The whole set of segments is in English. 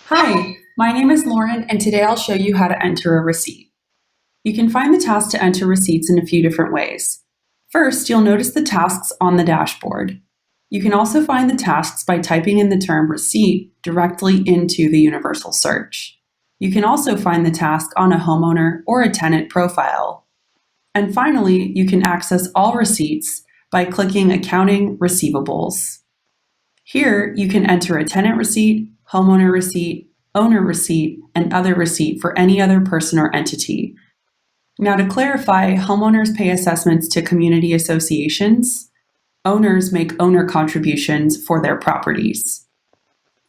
Hi, my name is Lauren, and today I'll show you how to enter a receipt. You can find the task to enter receipts in a few different ways. First, you'll notice the tasks on the dashboard. You can also find the tasks by typing in the term receipt directly into the universal search. You can also find the task on a homeowner or a tenant profile. And finally, you can access all receipts by clicking Accounting Receivables. Here, you can enter a tenant receipt, homeowner receipt, owner receipt, and other receipt for any other person or entity. Now, to clarify, homeowners pay assessments to community associations. Owners make owner contributions for their properties.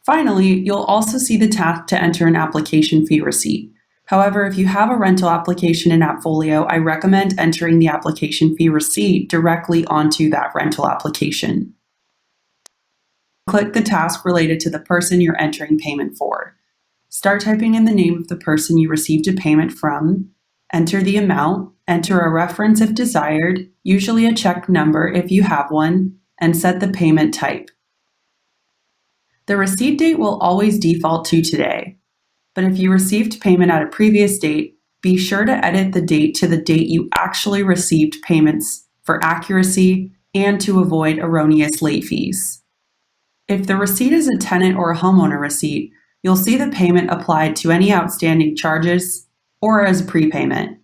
Finally, you'll also see the task to enter an application fee receipt. However, if you have a rental application in Appfolio, I recommend entering the application fee receipt directly onto that rental application. Click the task related to the person you're entering payment for. Start typing in the name of the person you received a payment from, enter the amount, enter a reference if desired, usually a check number if you have one, and set the payment type. The receipt date will always default to today, but if you received payment at a previous date, be sure to edit the date to the date you actually received payments for accuracy and to avoid erroneous late fees. If the receipt is a tenant or a homeowner receipt, you'll see the payment applied to any outstanding charges or as prepayment.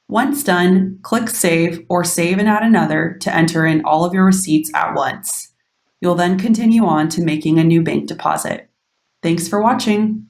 Once done, click Save or Save and Add Another to enter in all of your receipts at once. You'll then continue on to making a new bank deposit. Thanks for watching.